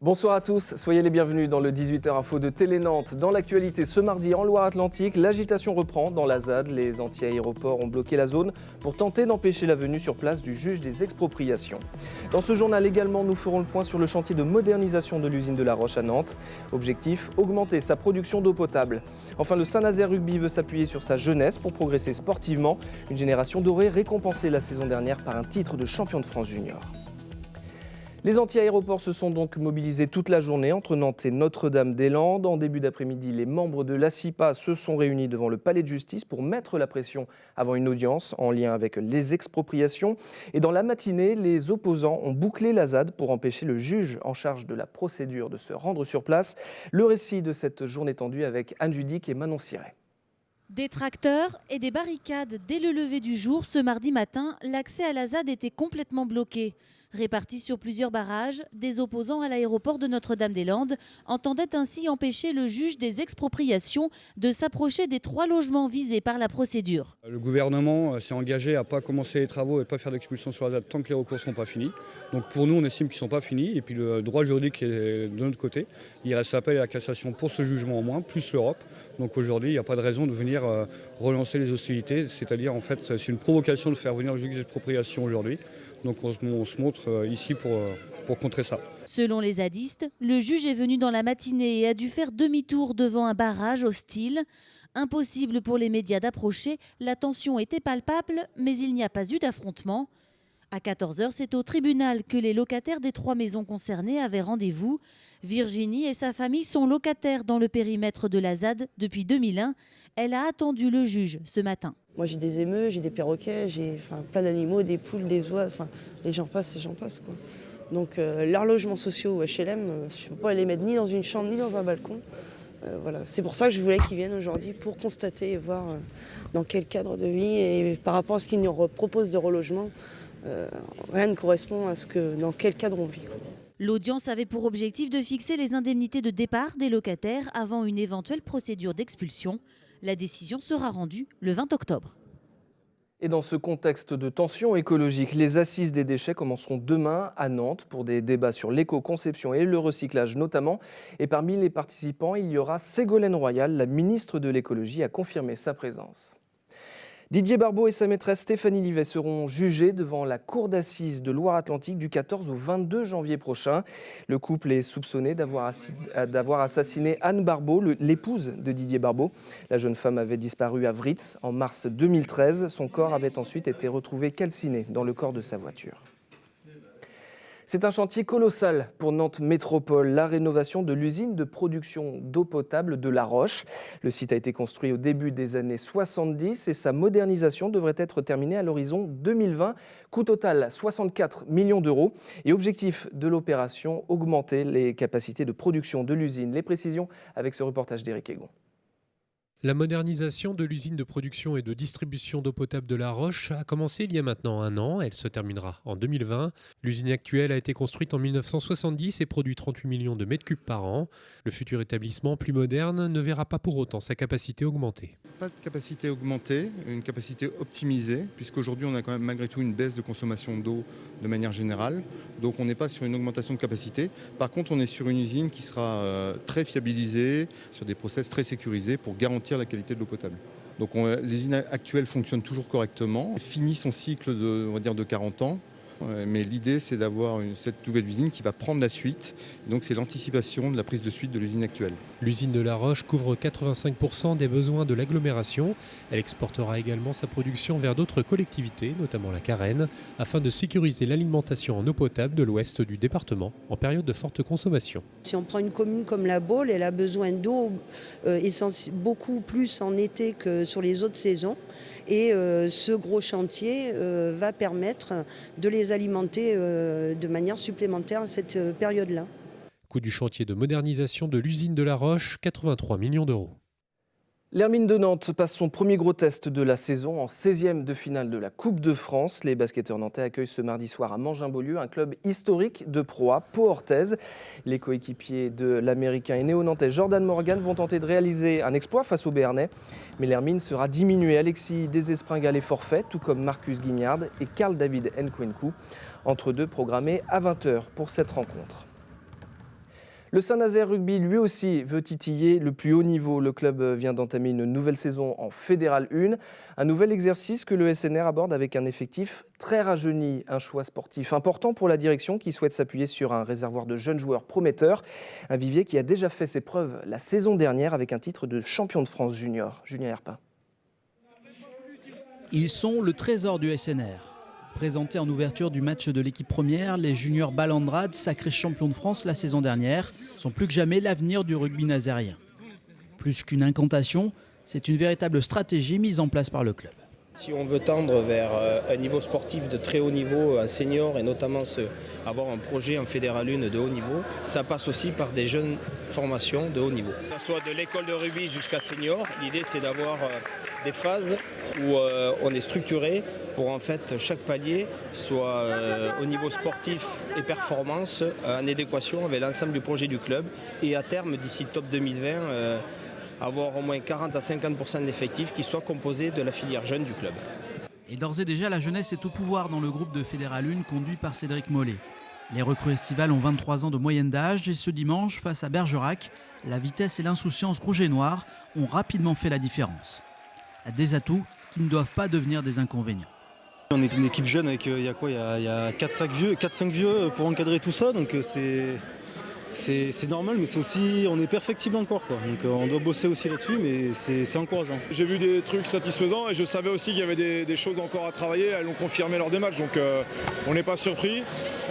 Bonsoir à tous, soyez les bienvenus dans le 18h Info de Télé Nantes. Dans l'actualité, ce mardi en Loire-Atlantique, l'agitation reprend dans la ZAD. Les anti-aéroports ont bloqué la zone pour tenter d'empêcher la venue sur place du juge des expropriations. Dans ce journal également, nous ferons le point sur le chantier de modernisation de l'usine de La Roche à Nantes. Objectif, augmenter sa production d'eau potable. Enfin, le Saint-Nazaire Rugby veut s'appuyer sur sa jeunesse pour progresser sportivement. Une génération dorée récompensée la saison dernière par un titre de champion de France junior. Les anti-aéroports se sont donc mobilisés toute la journée entre Nantes et Notre-Dame-des-Landes. En début d'après-midi, les membres de l'ACIPA se sont réunis devant le palais de justice pour mettre la pression avant une audience en lien avec les expropriations. Et dans la matinée, les opposants ont bouclé la ZAD pour empêcher le juge en charge de la procédure de se rendre sur place. Le récit de cette journée tendue avec Anne Judic et Manon Siret. Des tracteurs et des barricades dès le lever du jour. Ce mardi matin, l'accès à la ZAD était complètement bloqué. Répartis sur plusieurs barrages, des opposants à l'aéroport de Notre-Dame-des-Landes entendaient ainsi empêcher le juge des expropriations de s'approcher des 3 logements visés par la procédure. Le gouvernement s'est engagé à ne pas commencer les travaux et ne pas faire d'expulsion sur la ZAD tant que les recours ne sont pas finis. Donc pour nous, on estime qu'ils ne sont pas finis. Et puis le droit juridique est de notre côté. Il reste l'appel et la cassation pour ce jugement en moins, plus l'Europe. Donc aujourd'hui, il n'y a pas de raison de venir relancer les hostilités. C'est-à-dire, en fait, c'est une provocation de faire venir le juge des expropriations aujourd'hui. Donc on se montre ici pour contrer ça. Selon les zadistes, le juge est venu dans la matinée et a dû faire demi-tour devant un barrage hostile. Impossible pour les médias d'approcher, la tension était palpable, mais il n'y a pas eu d'affrontement. À 14h, c'est au tribunal que les locataires des 3 maisons concernées avaient rendez-vous. Virginie et sa famille sont locataires dans le périmètre de la ZAD depuis 2001. Elle a attendu le juge ce matin. Moi j'ai des émeus, j'ai des perroquets, j'ai plein d'animaux, des poules, des oies, et j'en passe. Quoi. Donc leurs logements sociaux ou HLM, je ne peux pas les mettre ni dans une chambre ni dans un balcon. Voilà. C'est pour ça que je voulais qu'ils viennent aujourd'hui pour constater et voir dans quel cadre de vie et par rapport à ce qu'ils nous proposent de relogement, rien ne correspond à dans quel cadre on vit. L'audience avait pour objectif de fixer les indemnités de départ des locataires avant une éventuelle procédure d'expulsion. La décision sera rendue le 20 octobre. Et dans ce contexte de tension écologique, les assises des déchets commenceront demain à Nantes pour des débats sur l'éco-conception et le recyclage notamment. Et parmi les participants, il y aura Ségolène Royal, la ministre de l'écologie, a confirmé sa présence. Didier Barbeau et sa maîtresse Stéphanie Livet seront jugés devant la cour d'assises de Loire-Atlantique du 14 au 22 janvier prochain. Le couple est soupçonné d'avoir assassiné Anne Barbeau, l'épouse de Didier Barbeau. La jeune femme avait disparu à Vritz en mars 2013. Son corps avait ensuite été retrouvé calciné dans le corps de sa voiture. C'est un chantier colossal pour Nantes Métropole, la rénovation de l'usine de production d'eau potable de La Roche. Le site a été construit au début des années 70 et sa modernisation devrait être terminée à l'horizon 2020. Coût total 64 millions d'euros. Et objectif de l'opération, augmenter les capacités de production de l'usine. Les précisions avec ce reportage d'Éric Egon. La modernisation de l'usine de production et de distribution d'eau potable de La Roche a commencé il y a maintenant 1 an. Elle se terminera en 2020. L'usine actuelle a été construite en 1970 et produit 38 millions de mètres cubes par an. Le futur établissement, plus moderne, ne verra pas pour autant sa capacité augmenter. Pas de capacité augmentée, une capacité optimisée, puisqu'aujourd'hui on a quand même malgré tout une baisse de consommation d'eau de manière générale. Donc on n'est pas sur une augmentation de capacité. Par contre, on est sur une usine qui sera très fiabilisée, sur des process très sécurisés pour garantir la qualité de l'eau potable. Donc l'usine actuelle fonctionne toujours correctement, finit son cycle de 40 ans, mais l'idée c'est d'avoir cette nouvelle usine qui va prendre la suite. Et donc c'est l'anticipation de la prise de suite de l'usine actuelle. L'usine de La Roche couvre 85% des besoins de l'agglomération. Elle exportera également sa production vers d'autres collectivités, notamment la Carène, afin de sécuriser l'alimentation en eau potable de l'ouest du département en période de forte consommation. Si on prend une commune comme La Baule, elle a besoin d'eau beaucoup plus en été que sur les autres saisons. Et ce gros chantier va permettre de les alimenter de manière supplémentaire à cette période-là. Coût du chantier de modernisation de l'usine de La Roche, 83 millions d'euros. L'Hermine de Nantes passe son premier gros test de la saison en 16e de finale de la Coupe de France. Les basketteurs nantais accueillent ce mardi soir à Mangin-Beaulieu un club historique de Pro A, Pau Orthez. Les coéquipiers de l'Américain et néo-nantais Jordan Morgan vont tenter de réaliser un exploit face au Béarnais. Mais l'Hermine sera diminuée. Alexis Desespringal est forfait, tout comme Marcus Guignard et Carl David Nkwenkou. Entre deux programmés à 20h pour cette rencontre. Le Saint-Nazaire Rugby, lui aussi, veut titiller le plus haut niveau. Le club vient d'entamer une nouvelle saison en Fédéral 1. Un nouvel exercice que le SNR aborde avec un effectif très rajeuni. Un choix sportif important pour la direction qui souhaite s'appuyer sur un réservoir de jeunes joueurs prometteurs. Un vivier qui a déjà fait ses preuves la saison dernière avec un titre de champion de France junior. Julien Herpin. Ils sont le trésor du SNR. Présentés en ouverture du match de l'équipe première, les juniors Balandrade, sacrés champions de France la saison dernière, sont plus que jamais l'avenir du rugby nazérien. Plus qu'une incantation, c'est une véritable stratégie mise en place par le club. Si on veut tendre vers un niveau sportif de très haut niveau, un senior et notamment avoir un projet en Fédéral 1 de haut niveau, ça passe aussi par des jeunes formations de haut niveau. Que ce soit de l'école de rugby jusqu'à senior, l'idée c'est d'avoir des phases où on est structuré pour en fait chaque palier soit au niveau sportif et performance en adéquation avec l'ensemble du projet du club et à terme d'ici top 2020 avoir au moins 40 à 50% de l'effectif qui soit composé de la filière jeune du club. Et d'ores et déjà, la jeunesse est au pouvoir dans le groupe de Fédéral 1 conduit par Cédric Mollet. Les recrues estivales ont 23 ans de moyenne d'âge et ce dimanche, face à Bergerac, la vitesse et l'insouciance rouge et noire ont rapidement fait la différence. Des atouts qui ne doivent pas devenir des inconvénients. On est une équipe jeune avec il y a 4-5 vieux pour encadrer tout ça, donc c'est normal, mais c'est aussi, on est perfectible encore, quoi. Donc on doit bosser aussi là-dessus, mais c'est encourageant. J'ai vu des trucs satisfaisants et je savais aussi qu'il y avait des choses encore à travailler. Elles l'ont confirmé lors des matchs, donc on n'est pas surpris.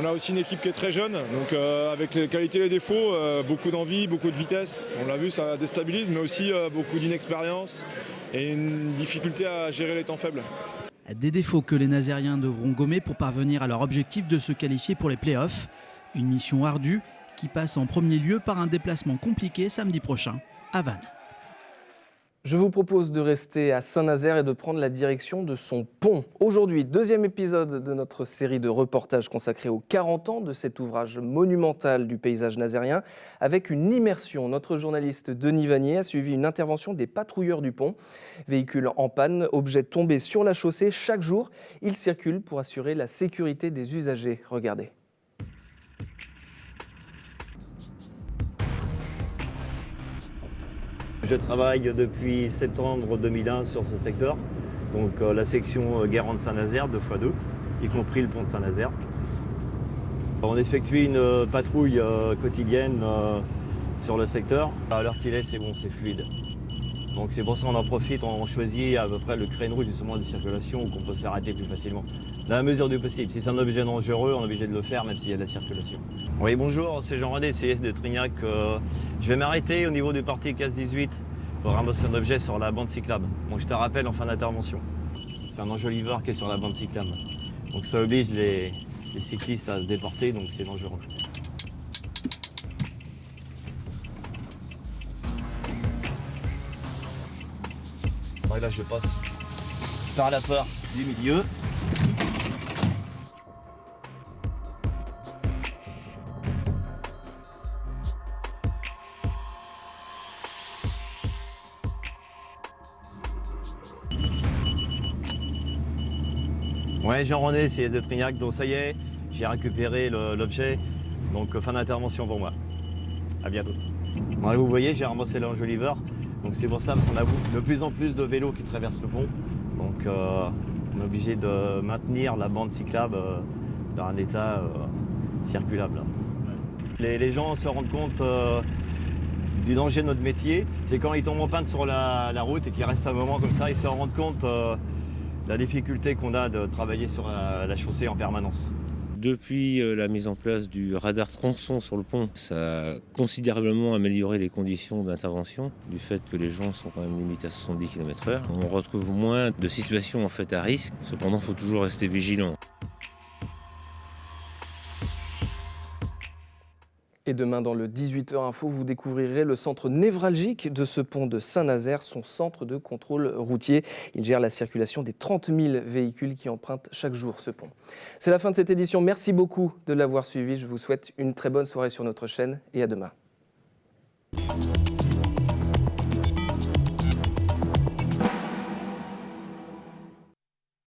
On a aussi une équipe qui est très jeune, donc avec les qualités et les défauts, beaucoup d'envie, beaucoup de vitesse. On l'a vu, ça déstabilise, mais aussi beaucoup d'inexpérience et une difficulté à gérer les temps faibles. Des défauts que les Nazériens devront gommer pour parvenir à leur objectif de se qualifier pour les playoffs. Une mission ardue qui passe en premier lieu par un déplacement compliqué samedi prochain à Vannes. Je vous propose de rester à Saint-Nazaire et de prendre la direction de son pont. Aujourd'hui, deuxième épisode de notre série de reportages consacrés aux 40 ans de cet ouvrage monumental du paysage nazérien, avec une immersion. Notre journaliste Denis Vanier a suivi une intervention des patrouilleurs du pont. Véhicules en panne, objets tombés sur la chaussée, chaque jour, ils circulent pour assurer la sécurité des usagers. Regardez. Je travaille depuis septembre 2001 sur ce secteur, donc la section Guérande de Saint-Nazaire 2x2, y compris le pont de Saint-Nazaire. On effectue une patrouille quotidienne sur le secteur. À l'heure qu'il est, c'est bon, c'est fluide. Donc c'est pour ça qu'on en profite, on choisit à peu près le créneau justement de circulation où on peut s'arrêter plus facilement. Dans la mesure du possible. Si c'est un objet dangereux, on est obligé de le faire même s'il y a de la circulation. Oui, bonjour, c'est Jean-René, CIS de Trignac. Je vais m'arrêter au niveau du parti 15-18 pour ramasser un objet sur la bande cyclable. Donc je te rappelle en fin d'intervention. C'est un enjoliveur qui est sur la bande cyclable. Donc ça oblige les cyclistes à se déporter, donc c'est dangereux. Et là je passe par la porte du milieu. Ouais, Jean-René, CIS de Trignac, donc ça y est, j'ai récupéré l'objet, donc fin d'intervention pour moi. À bientôt. Bon, là, vous voyez, j'ai ramassé l'enjoliveur, donc c'est pour ça, parce qu'on a de plus en plus de vélos qui traversent le pont, donc on est obligé de maintenir la bande cyclable dans un état circulable. Les gens se rendent compte du danger de notre métier, c'est quand ils tombent en panne sur la route et qu'ils restent un moment comme ça, ils se rendent compte la difficulté qu'on a de travailler sur la chaussée en permanence. Depuis la mise en place du radar tronçon sur le pont, ça a considérablement amélioré les conditions d'intervention, du fait que les gens sont quand même limités à 70 km/h. On retrouve moins de situations en fait à risque, cependant il faut toujours rester vigilant. Et demain, dans le 18h Info, vous découvrirez le centre névralgique de ce pont de Saint-Nazaire, son centre de contrôle routier. Il gère la circulation des 30 000 véhicules qui empruntent chaque jour ce pont. C'est la fin de cette édition. Merci beaucoup de l'avoir suivi. Je vous souhaite une très bonne soirée sur notre chaîne et à demain.